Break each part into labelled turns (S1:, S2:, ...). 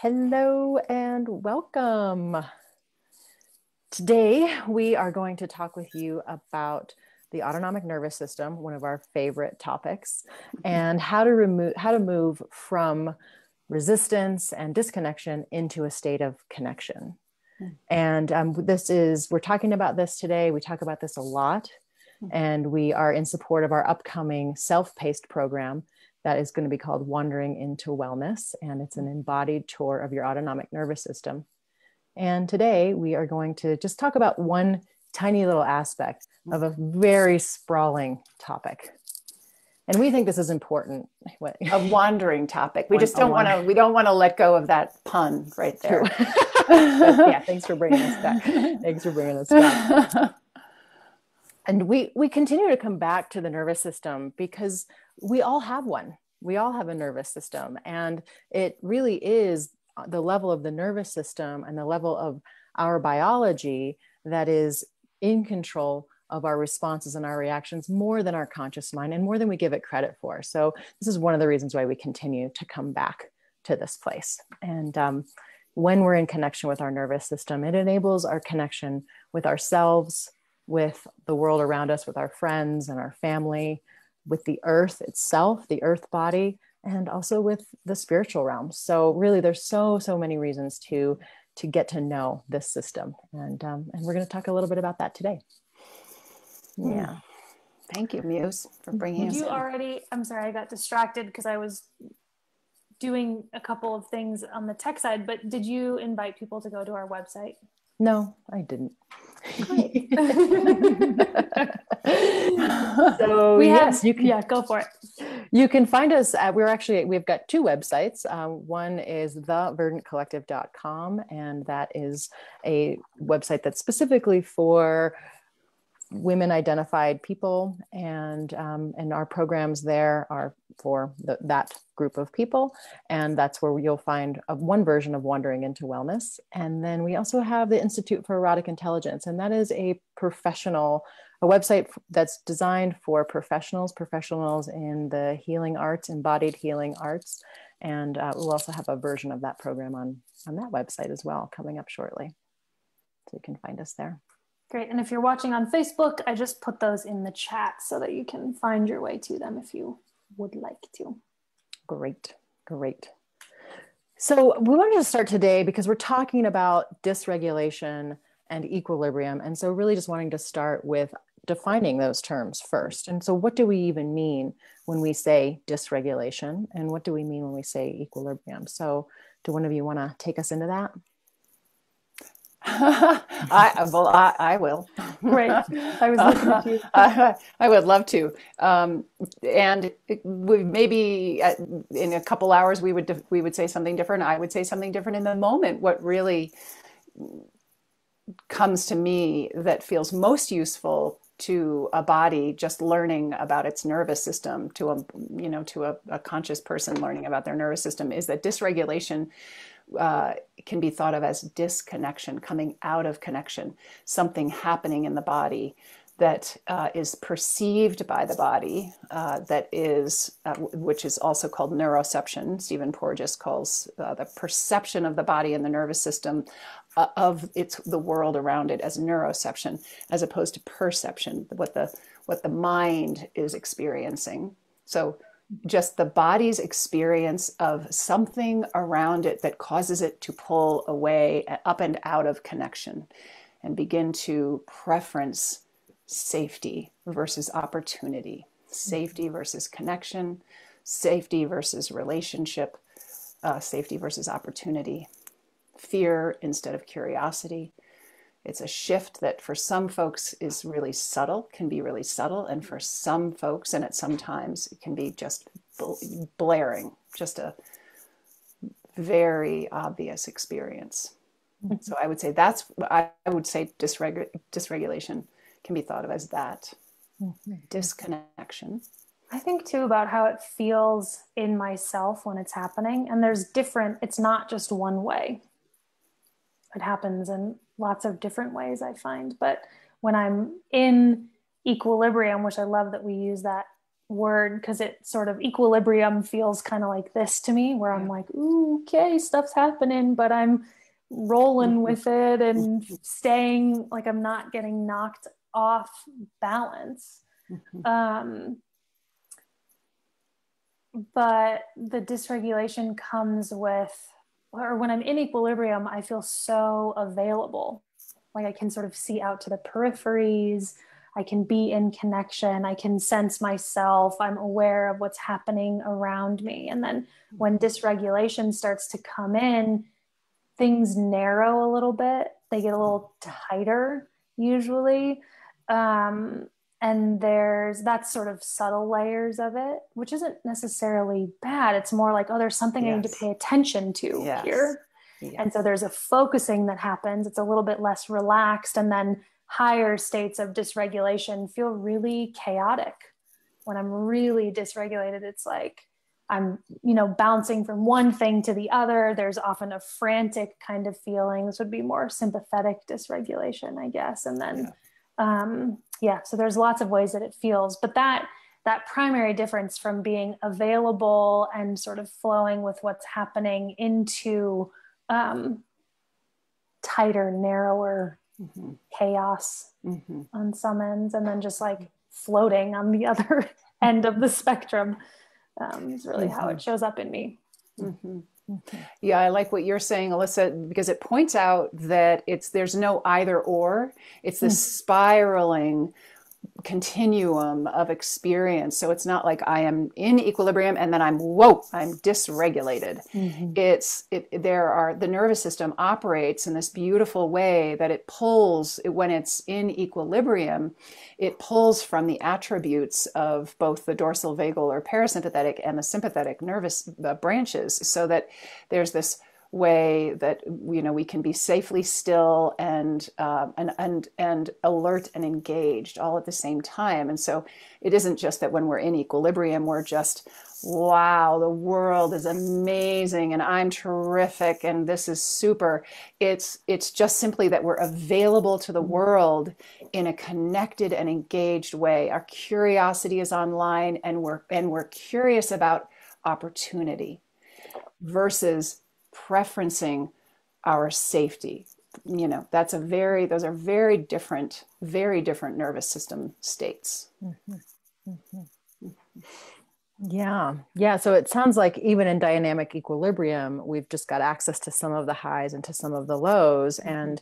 S1: Hello and welcome. Today, we are going to talk with you about the autonomic nervous system, one of our favorite topics, and how to move from resistance and disconnection into a state of connection. And we're talking about this today. We talk about this a lot, and we are in support of our upcoming self-paced program that is going to be called Wandering into Wellness. And it's an embodied tour of your autonomic nervous system. And today we are going to just talk about one tiny little aspect of a very sprawling topic. And we think this is important.
S2: A wandering topic. We just don't want to let go of that pun right there.
S1: Yeah, thanks for bringing us back. Thanks for bringing us back. And we continue to come back to the nervous system because we all have one. We all have a nervous system. And it really is the level of the nervous system and the level of our biology that is in control of our responses and our reactions more than our conscious mind and more than we give it credit for. So this is one of the reasons why we continue to come back to this place. And when we're in connection with our nervous system, it enables our connection with ourselves, with the world around us, with our friends and our family, with the earth itself, the earth body, and also with the spiritual realm. So really, there's so many reasons to get to know this system. And we're going to talk a little bit about that today.
S2: Yeah. Thank you, Muse, for bringing us in.
S3: I'm sorry, I got distracted because I was doing a couple of things on the tech side, but did you invite people to go to our website?
S1: No, I didn't.
S3: Great.
S1: So yes, you can.
S3: Yeah, go for it.
S1: You can find us at, we've got two websites. One is theverdantcollective.com, and that is a website that's specifically for women identified people, and our programs there are for that group of people. And that's where you'll find one version of Wandering into Wellness. And then we also have the Institute for Erotic Intelligence, and that is a website that's designed for professionals in the healing arts, embodied healing arts. And we'll also have a version of that program on that website as well, coming up shortly. So you can find us there.
S3: Great. And if you're watching on Facebook, I just put those in the chat so that you can find your way to them if you would like to.
S1: Great. So we wanted to start today because we're talking about dysregulation and equilibrium. And so really just wanting to start with defining those terms first. And so what do we even mean when we say dysregulation? And what do we mean when we say equilibrium? So do one of you want to take us into that?
S2: I will.
S3: Great. I was looking at you.
S2: I would love to. And maybe in a couple hours we would say something different. I would say something different in the moment. What really comes to me that feels most useful to a body just learning about its nervous system, to a conscious person learning about their nervous system, is that dysregulation can be thought of as disconnection, coming out of connection, something happening in the body that is perceived by the body, which is also called neuroception. Stephen Porges calls the perception of the body and the nervous system of the world around it as neuroception, as opposed to perception, what the mind is experiencing. So just the body's experience of something around it that causes it to pull away, up and out of connection, and begin to preference safety versus opportunity, safety versus connection, safety versus relationship, safety versus opportunity, fear instead of curiosity. It's a shift that for some folks is really subtle, can be really subtle. And for some folks, and at some times, it can be just blaring, just a very obvious experience. Mm-hmm. So I would say dysregulation can be thought of as that. Mm-hmm. Disconnection.
S3: I think too about how it feels in myself when it's happening. And it's not just one way. It happens in lots of different ways, I find. But when I'm in equilibrium, which I love that we use that word because it sort of equilibrium feels kind of like this to me, where I'm like, ooh, okay, stuff's happening, but I'm rolling with it and staying, like I'm not getting knocked off balance. But the dysregulation comes with, or when I'm in equilibrium, I feel so available. Like I can sort of see out to the peripheries. I can be in connection. I can sense myself. I'm aware of what's happening around me. And then when dysregulation starts to come in, things narrow a little bit. They get a little tighter usually. And that's sort of subtle layers of it, which isn't necessarily bad. It's more like, oh, there's something I need to pay attention to here. Yes. And so there's a focusing that happens. It's a little bit less relaxed. And then higher states of dysregulation feel really chaotic. When I'm really dysregulated, it's like I'm, bouncing from one thing to the other. There's often a frantic kind of feeling. This would be more sympathetic dysregulation, I guess. And then, so there's lots of ways that it feels, but that primary difference from being available and sort of flowing with what's happening into tighter, narrower chaos on some ends, and then just like floating on the other end of the spectrum is really how it shows up in me.
S2: Yeah, I like what you're saying, Alyssa, because it points out that there's no either or. It's this spiraling continuum of experience. So it's not like I am in equilibrium and then I'm dysregulated. The nervous system operates in this beautiful way that it pulls, when it's in equilibrium, it pulls from the attributes of both the dorsal vagal or parasympathetic and the sympathetic nervous branches, so that there's this way that we can be safely still and alert and engaged all at the same time. And so it isn't just that when we're in equilibrium we're just, wow, the world is amazing and I'm terrific and this is super. It's just simply that we're available to the world in a connected and engaged way. Our curiosity is online and we're curious about opportunity versus preferencing our safety. Those are very different nervous system states.
S1: Yeah. So it sounds like even in dynamic equilibrium, we've just got access to some of the highs and to some of the lows. And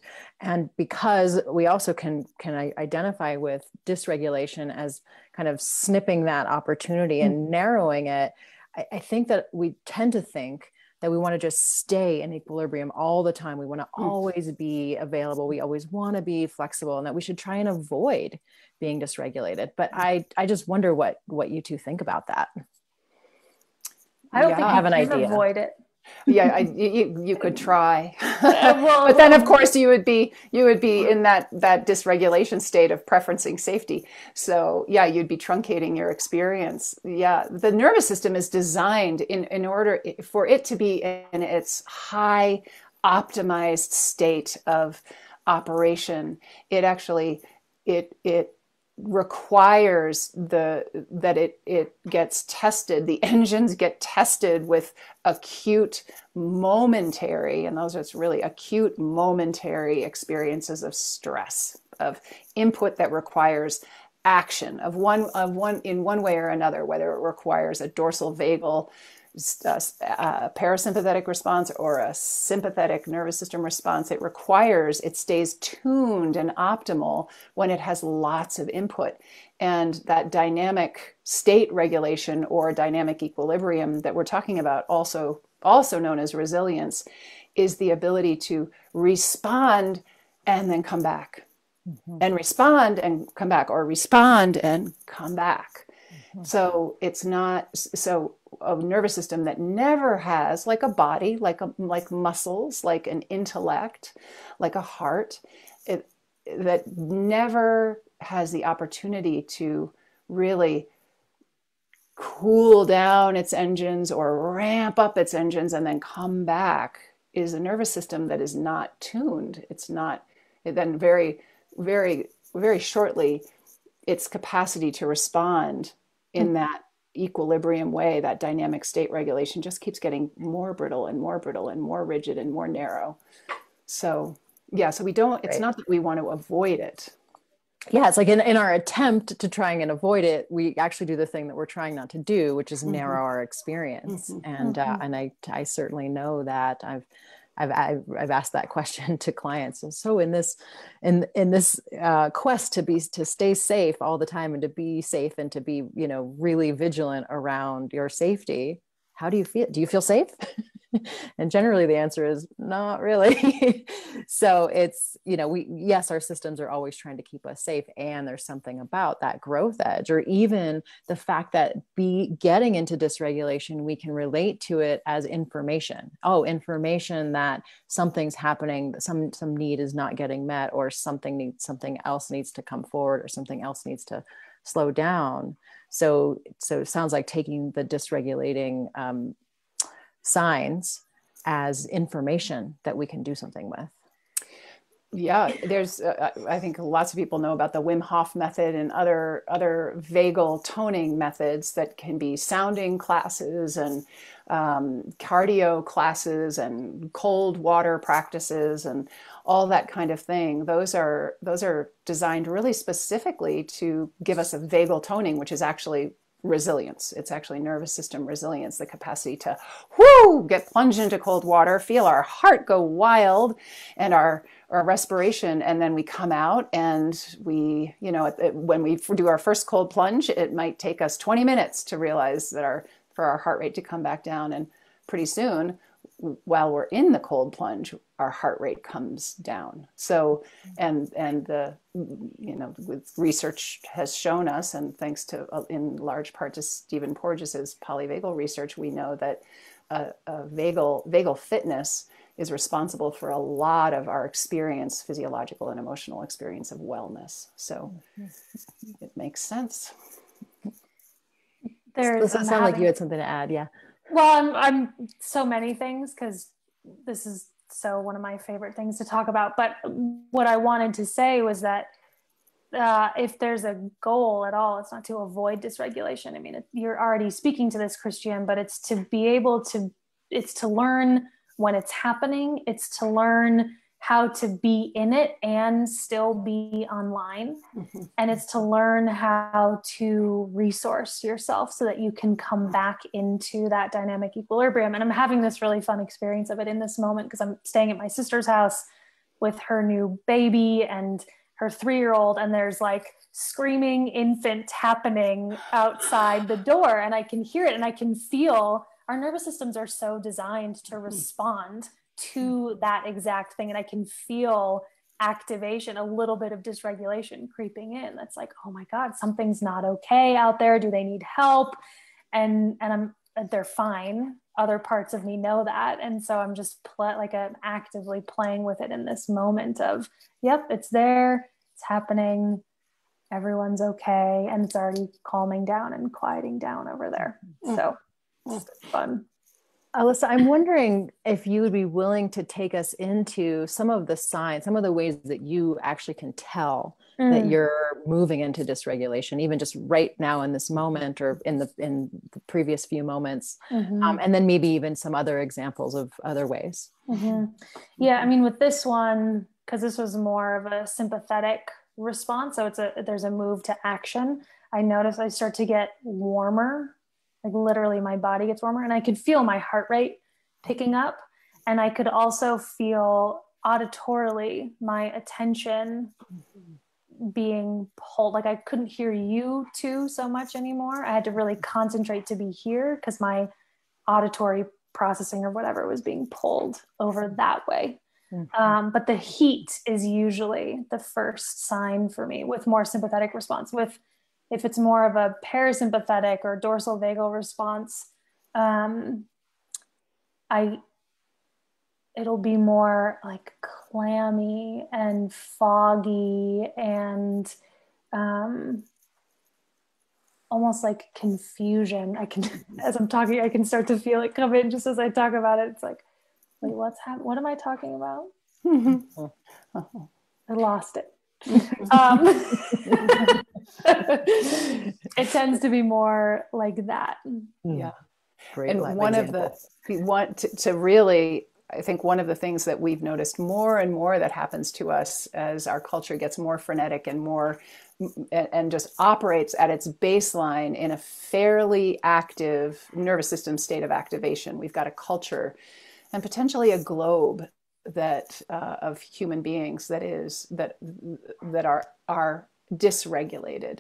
S1: because we also can identify with dysregulation as kind of snipping that opportunity and narrowing it, I think that we tend to think that we want to just stay in equilibrium all the time. We want to always be available. We always want to be flexible, and that we should try and avoid being dysregulated. But I just wonder what you two think about that.
S3: I don't think I have an idea. Avoid it.
S2: Yeah, you could try, but then of course you would be in that dysregulation state of preferencing safety. So yeah, you'd be truncating your experience. Yeah, the nervous system is designed in order for it to be in its high optimized state of operation. It actually requires that it gets tested. The engines get tested with acute momentary, and those are really acute momentary experiences of stress, of input that requires action of one in one way or another, whether it requires a dorsal vagal parasympathetic response or a sympathetic nervous system response. It stays tuned and optimal when it has lots of input. And that dynamic state regulation or dynamic equilibrium that we're talking about, also known as resilience, is the ability to respond and then come back, and respond and come back, or respond and come back. So it's not a nervous system that never has, like a body, like muscles, like an intellect, like a heart, that never has the opportunity to really cool down its engines or ramp up its engines and then come back, is a nervous system that is not tuned. Then very, very, very shortly, its capacity to respond in that equilibrium way, that dynamic state regulation just keeps getting more brittle and more brittle and more rigid and more narrow. So yeah, so we don't, it's not that we want to avoid it.
S1: Yeah, it's like in our attempt to try and avoid it, we actually do the thing that we're trying not to do, which is narrow our experience. And I certainly know that I've asked that question to clients. So in this quest to stay safe all the time and to be safe and to be, you know, really vigilant around your safety, how do you feel? Do you feel safe? And generally the answer is not really. So it's, you know, yes, our systems are always trying to keep us safe. And there's something about that growth edge, or even the fact that getting into dysregulation, we can relate to it as information. Oh, information that something's happening, some need is not getting met, or something else needs to come forward, or something else needs to slow down. So it sounds like taking the dysregulating signs as information that we can do something with.
S2: Yeah, there's, I think lots of people know about the Wim Hof method and other vagal toning methods that can be sounding classes and cardio classes and cold water practices and all that kind of thing. Those are designed really specifically to give us a vagal toning, which is actually resilience. It's actually nervous system resilience, the capacity to get plunged into cold water, feel our heart go wild and our respiration, and then we come out and we, you know, when we do our first cold plunge, it might take us 20 minutes to realize that for our heart rate to come back down, and pretty soon, while we're in the cold plunge, our heart rate comes down. So, and the, you know, with research has shown us, and thanks to, in large part to Stephen Porges's polyvagal research, we know that vagal fitness is responsible for a lot of our experience, physiological and emotional experience of wellness. So it makes sense.
S1: Does it sound like you had something to add? Yeah.
S3: Well, I'm so many things, because this is so one of my favorite things to talk about. But what I wanted to say was that if there's a goal at all, it's not to avoid dysregulation. I mean, you're already speaking to this, Christian, but it's to be able to, it's to learn when it's happening. It's to learn how to be in it and still be online. Mm-hmm. And it's to learn how to resource yourself so that you can come back into that dynamic equilibrium. And I'm having this really fun experience of it in this moment, because I'm staying at my sister's house with her new baby and her 3-year-old, and there's like screaming infant happening outside the door, and I can hear it and I can feel our nervous systems are so designed to respond to that exact thing. And I can feel activation, a little bit of dysregulation creeping in. That's like, oh my God, something's not okay out there. Do they need help? And they're fine. Other parts of me know that. And so I'm just I'm actively playing with it in this moment of, yep, it's there, it's happening, everyone's okay. And it's already calming down and quieting down over there. So it's fun.
S1: Alyssa, I'm wondering if you would be willing to take us into some of the signs, some of the ways that you actually can tell that you're moving into dysregulation, even just right now in this moment, or in the previous few moments, and then maybe even some other examples of other ways.
S3: Yeah, I mean, with this one, because this was more of a sympathetic response, so there's a move to action. I notice I start to get warmer. Like literally my body gets warmer, and I could feel my heart rate picking up. And I could also feel auditorily my attention being pulled. Like I couldn't hear you two so much anymore. I had to really concentrate to be here, because my auditory processing or whatever was being pulled over that way. But the heat is usually the first sign for me with more sympathetic response. If it's more of a parasympathetic or dorsal vagal response, it'll be more like clammy and foggy and almost like confusion. As I'm talking, I can start to feel it come in just as I talk about it. It's like, wait, what's happening? What am I talking about? I lost it. It tends to be more like that.
S2: Yeah.
S1: Great
S2: And one
S1: example.
S2: of the, we want to really, I think one of the things that we've noticed more and more that happens to us as our culture gets more frenetic and more, and just operates at its baseline in a fairly active nervous system state of activation. We've got a culture and potentially a globe that of human beings that are dysregulated,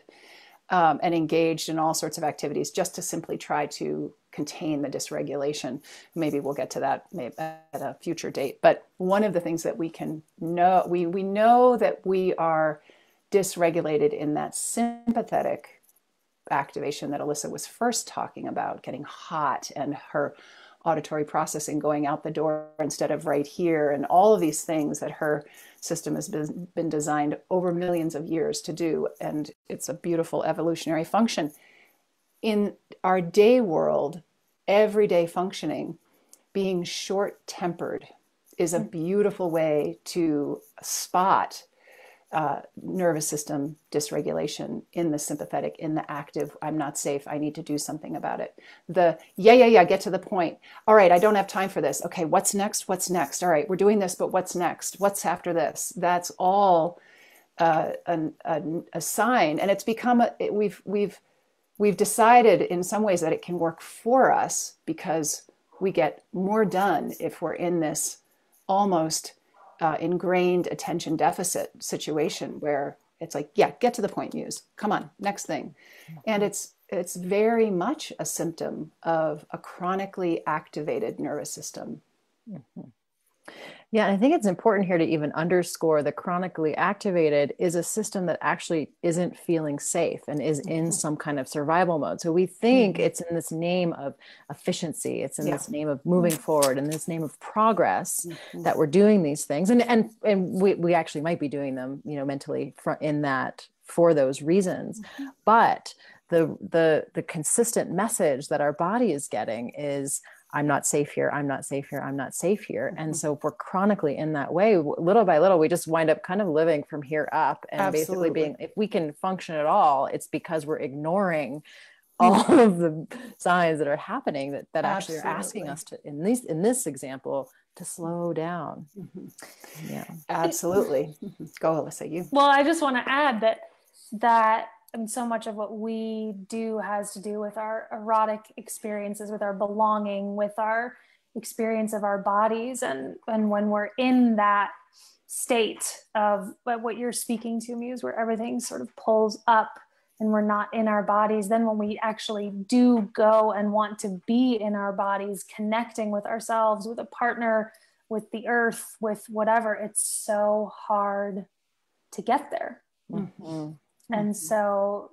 S2: and engaged in all sorts of activities just to simply try to contain the dysregulation. Maybe we'll get to that at a future date. But one of the things that we can know, we know that we are dysregulated in that sympathetic activation that Alyssa was first talking about, getting hot and her auditory processing going out the door instead of right here, and all of these things that her system has been designed over millions of years to do. And it's a beautiful evolutionary function. In our day world, everyday functioning, being short-tempered is a beautiful way to spot nervous system dysregulation in the sympathetic, in the active. I'm not safe. I need to do something about it. Get to the point. All right, I don't have time for this. Okay, what's next? What's next? All right, we're doing this, but what's next? What's after this? That's all a sign, and it's become we've decided in some ways that it can work for us because we get more done if we're in this almost ingrained attention deficit situation where it's like, yeah, get to the point, Muse. Come on, next thing. And it's very much a symptom of a chronically activated nervous system.
S1: Mm-hmm. Yeah, and I think it's important here to even underscore the chronically activated is a system that actually isn't feeling safe and is in some kind of survival mode. So we think it's in this name of efficiency, it's in this name of moving forward, in this name of progress that we're doing these things. And we actually might be doing them, mentally in that for those reasons. But the consistent message that our body is getting is, I'm not safe here. I'm not safe here. I'm not safe here. And so if we're chronically in that way, little by little, we just wind up kind of living from here up and basically being, if we can function at all, it's because we're ignoring all of the signs that are happening that actually are asking us to, in this example, to slow down. Yeah,
S2: absolutely. Go, Alyssa, you.
S3: Well, I just want to add that and so much of what we do has to do with our erotic experiences, with our belonging, with our experience of our bodies. And when we're in that state of what you're speaking to, Muse, where everything sort of pulls up and we're not in our bodies, then when we actually do go and want to be in our bodies, connecting with ourselves, with a partner, with the earth, with whatever, it's so hard to get there. Mm-hmm. And so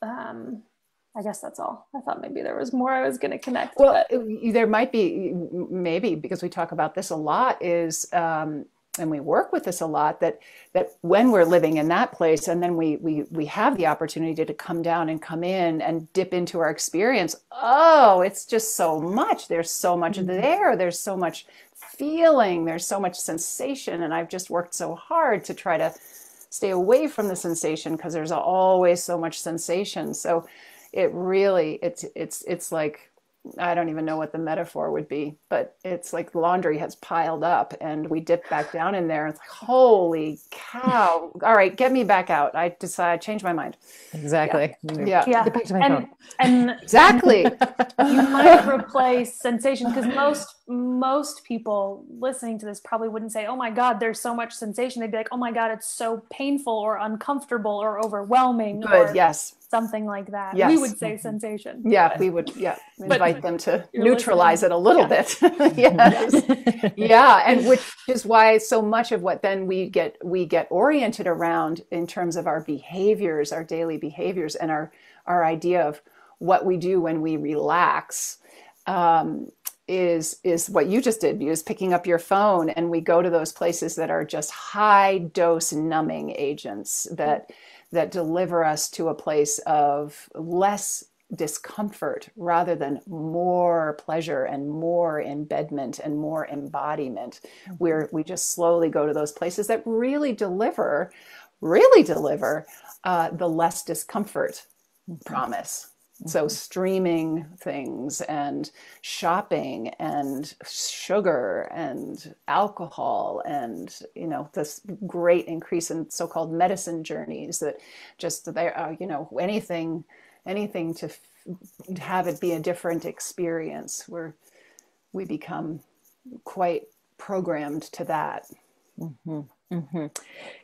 S3: I guess that's all. I thought maybe there was more I was going to connect.
S2: Well, there might be, maybe because we talk about this a lot is, and we work with this a lot, that when we're living in that place and then we have the opportunity to come down and come in and dip into our experience. Oh, it's just so much. There's so much there. There's so much feeling. There's so much sensation. And I've just worked so hard to try to stay away from the sensation because there's always so much sensation. So it really, it's like, I don't even know what the metaphor would be, but it's like laundry has piled up and we dip back down in there. It's like, holy cow. All right, get me back out. I changed my mind.
S1: Exactly.
S2: Yeah.
S1: Get back to my phone.
S3: And
S2: exactly.
S3: You might replace sensation, because most people listening to this probably wouldn't say, oh my God, there's so much sensation. They'd be like, oh my God, it's so painful or uncomfortable or overwhelming.
S2: Good,
S3: or
S2: yes.
S3: Something like that.
S2: Yes.
S3: We would say sensation.
S2: Yeah, we would, invite them to neutralize it a little bit. Yes. Yeah, and which is why so much of what then we get oriented around in terms of our behaviors, our daily behaviors, and our idea of what we do when we relax, is what you just did, is picking up your phone, and we go to those places that are just high dose numbing agents that deliver us to a place of less discomfort rather than more pleasure and more embedment and more embodiment, where we just slowly go to those places that really deliver really deliver the less discomfort promise. So streaming things and shopping and sugar and alcohol and, you know, this great increase in so-called medicine journeys that just there, you know, anything to have it be a different experience where we become quite programmed to that.
S1: Mm-hmm. Mm-hmm.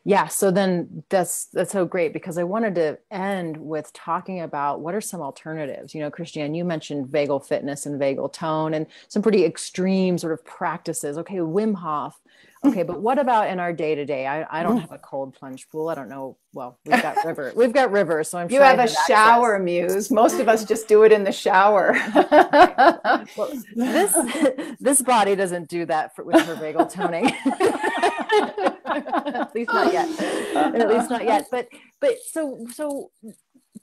S1: Yeah. So then that's so great, because I wanted to end with talking about what are some alternatives. You know, Christiane, you mentioned vagal fitness and vagal tone and some pretty extreme sort of practices. Okay, Wim Hof. Okay, but what about in our day to day? I don't have a cold plunge pool. I don't know. Well, we've got river. We've got rivers, so I'm sure
S2: you have a shower muse. Most of us just do it in the shower.
S1: Well, this body doesn't do that with her vagal toning. At least not yet. At least not yet. But so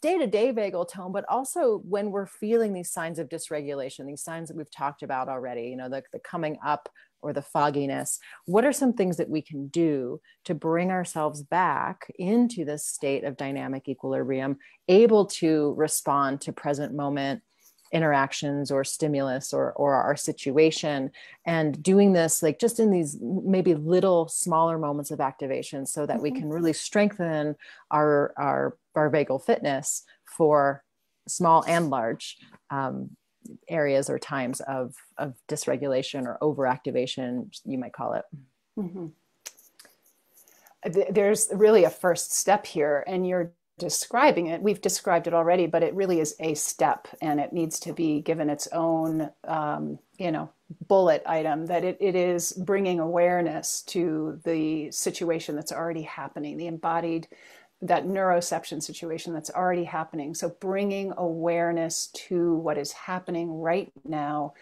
S1: day-to-day vagal tone, but also when we're feeling these signs of dysregulation, these signs that we've talked about already, you know, the coming up or the fogginess, what are some things that we can do to bring ourselves back into this state of dynamic equilibrium, able to respond to present moment interactions or stimulus or our situation, and doing this like just in these maybe little smaller moments of activation, so that we can really strengthen our vagal fitness for small and large areas or times of dysregulation or overactivation, you might call it.
S2: Mm-hmm. There's really a first step here, and you're describing it. We've described it already, but it really is a step, and it needs to be given its own, bullet item, that it is bringing awareness to the situation that's already happening, the embodied, that neuroception situation that's already happening. So bringing awareness to what is happening right now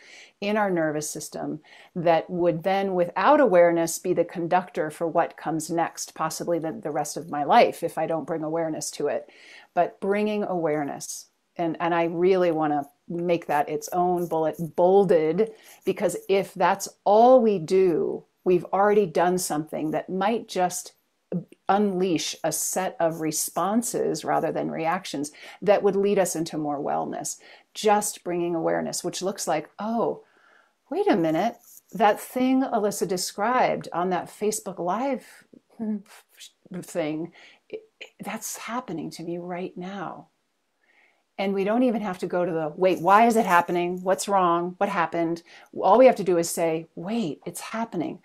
S2: in our nervous system, that would then, without awareness, be the conductor for what comes next, possibly the rest of my life if I don't bring awareness to it. But bringing awareness. And I really want to make that its own bullet, bolded, because if that's all we do, we've already done something that might just unleash a set of responses rather than reactions that would lead us into more wellness. Just bringing awareness, which looks like, oh, wait a minute, that thing Alyssa described on that Facebook Live thing, that's happening to me right now. And we don't even have to go to the, wait, why is it happening? What's wrong? What happened? All we have to do is say, wait, it's happening.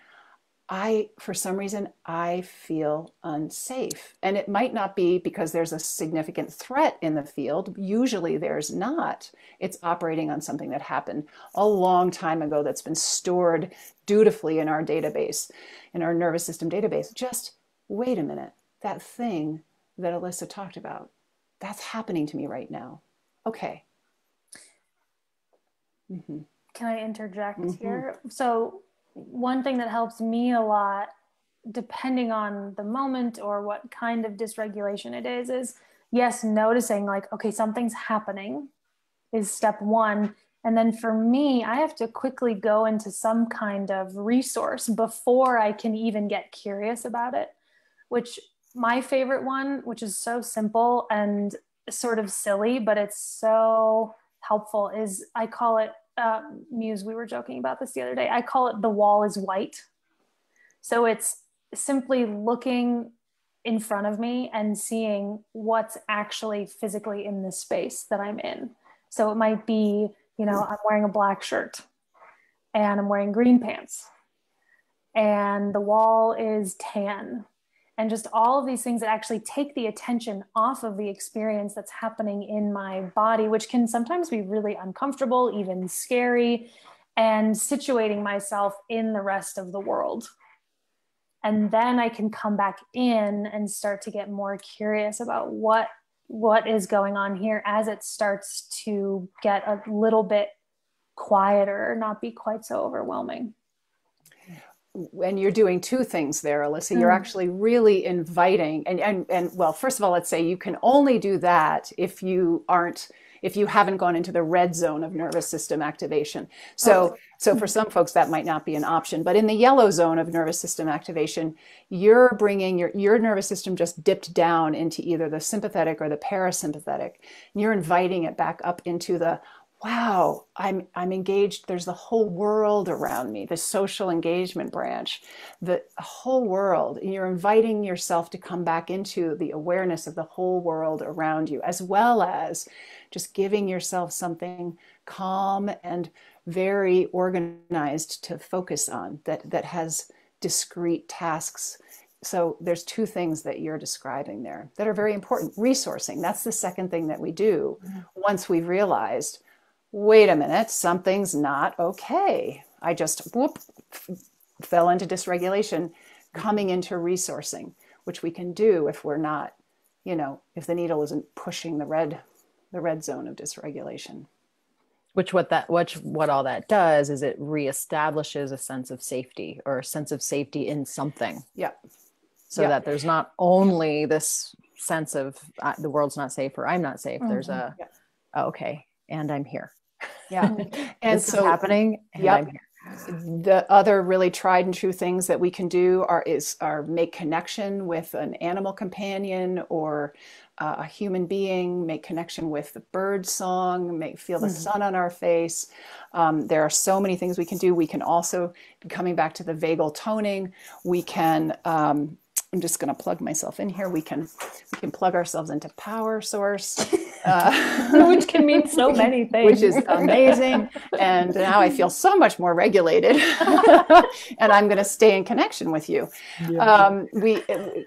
S2: For some reason, I feel unsafe. And it might not be because there's a significant threat in the field. Usually there's not. It's operating on something that happened a long time ago that's been stored dutifully in our database, in our nervous system database. Just wait a minute, that thing that Alyssa talked about, that's happening to me right now. Okay. Mm-hmm.
S3: Can I interject here? So one thing that helps me a lot, depending on the moment or what kind of dysregulation it is yes, noticing like, okay, something's happening is step one. And then for me, I have to quickly go into some kind of resource before I can even get curious about it, which my favorite one, which is so simple and sort of silly, but it's so helpful, is I call it, Muse, we were joking about this the other day, I call it The Wall is White. So it's simply looking in front of me and seeing what's actually physically in this space that I'm in. So it might be, I'm wearing a black shirt and I'm wearing green pants and the wall is tan, and just all of these things that actually take the attention off of the experience that's happening in my body, which can sometimes be really uncomfortable, even scary, and situating myself in the rest of the world. And then I can come back in and start to get more curious about what is going on here as it starts to get a little bit quieter, not be quite so overwhelming.
S2: And you're doing two things there, Alyssa. You're actually really inviting, and well, first of all, let's say you can only do that if you aren't if you haven't gone into the red zone of nervous system activation. So for some folks, that might not be an option. But in the yellow zone of nervous system activation, you're bringing your nervous system just dipped down into either the sympathetic or the parasympathetic. And you're inviting it back up into the, wow, I'm engaged. There's the whole world around me, the social engagement branch, the whole world. And you're inviting yourself to come back into the awareness of the whole world around you, as well as just giving yourself something calm and very organized to focus on that has discrete tasks. So there's two things that you're describing there that are very important. Resourcing, that's the second thing that we do once we've realized, wait a minute, something's not okay. I just fell into dysregulation. Coming into resourcing, which we can do if we're not, if the needle isn't pushing the red zone of dysregulation.
S1: What all that does is it reestablishes a sense of safety, or a sense of safety in something.
S2: Yeah.
S1: So that there's not only this sense of the world's not safe or I'm not safe. There's a, okay, and I'm here.
S2: Yeah. And
S1: this is happening, and I'm here.
S2: The other really tried and true things that we can do are make connection with an animal companion or a human being, make connection with the bird song, feel the sun on our face. There are so many things we can do. We can also, coming back to the vagal toning, we can, I'm just going to plug myself in here. We can plug ourselves into power source.
S3: Which can mean so many things.
S2: Which is amazing. And now I feel so much more regulated. And I'm going to stay in connection with you. Yeah.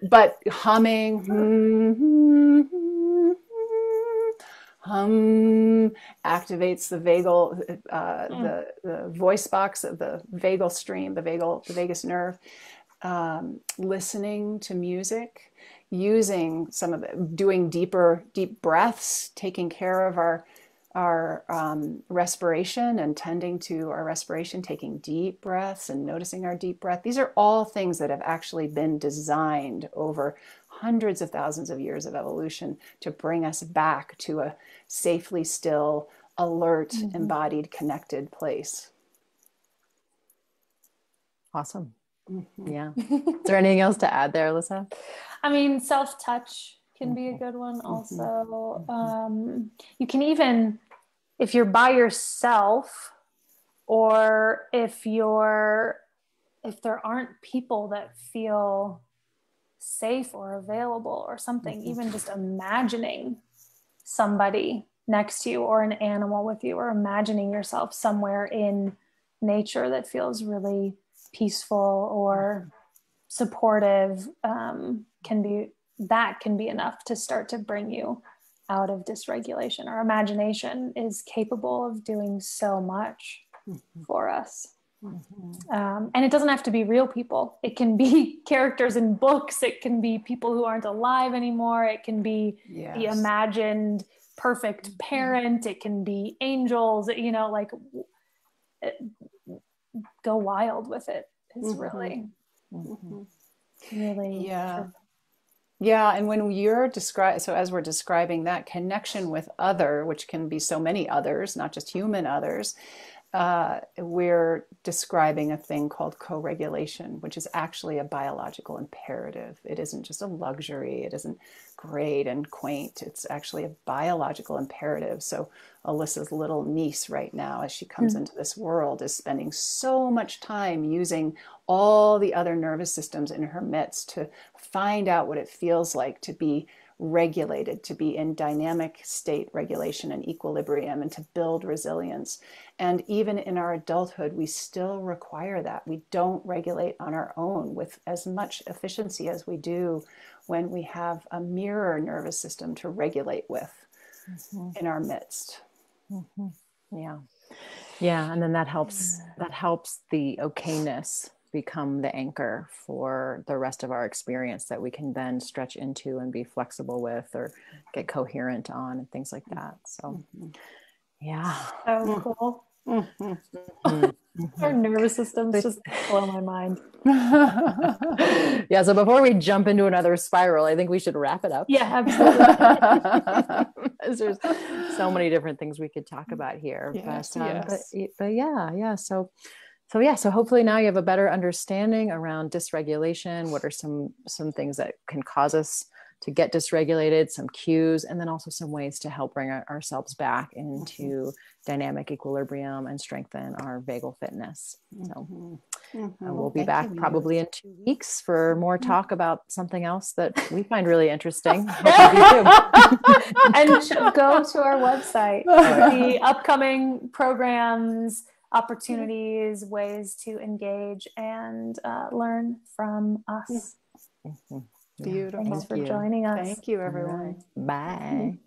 S2: But humming, activates the vagal, the voice box of the vagal stream, the vagus nerve. Listening to music, using doing deep breaths, taking care of our respiration and tending to our respiration, taking deep breaths and noticing our deep breath. These are all things that have actually been designed over hundreds of thousands of years of evolution to bring us back to a safely still, alert, embodied, connected place.
S1: Awesome. Yeah. Is there anything else to add there, Alyssa?
S3: I mean, self-touch can be a good one also. You can even, if you're by yourself, or if there aren't people that feel safe or available or something, even just imagining somebody next to you or an animal with you, or imagining yourself somewhere in nature that feels really peaceful or supportive, can be enough to start to bring you out of dysregulation. Our imagination is capable of doing so much for us. And it doesn't have to be real people. It can be characters in books. It can be people who aren't alive anymore. It can be the imagined perfect parent. It can be angels, go wild with it is really
S2: and when you're as we're describing that connection with other, which can be so many others, not just human others, we're describing a thing called co-regulation, which is actually a biological imperative. It isn't just a luxury. It isn't great and quaint. It's actually a biological imperative. So Alyssa's little niece right now, as she comes into this world, is spending so much time using all the other nervous systems in her midst to find out what it feels like to be regulated, to be in dynamic state regulation and equilibrium, and to build resilience. And even in our adulthood, we still require that. We don't regulate on our own with as much efficiency as we do when we have a mirror nervous system to regulate with in our midst.
S1: Yeah. And then that helps the okayness become the anchor for the rest of our experience that we can then stretch into and be flexible with, or get coherent on, and things like that. So so cool.
S3: Our nervous systems just blow my mind.
S1: Yeah. So before we jump into another spiral, I think we should wrap it up.
S3: Yeah, absolutely.
S1: There's so many different things we could talk about here.
S2: Yes,
S1: But yeah. So hopefully now you have a better understanding around dysregulation. What are some things that can cause us to get dysregulated, some cues, and then also some ways to help bring ourselves back into dynamic equilibrium and strengthen our vagal fitness. So we'll be back probably in 2 weeks for more talk about something else that we find really interesting.
S3: And go to our website for the upcoming programs, opportunities, ways to engage and learn from us.
S2: Beautiful.
S3: Thanks for joining us.
S2: Thank you, everyone.
S1: Bye.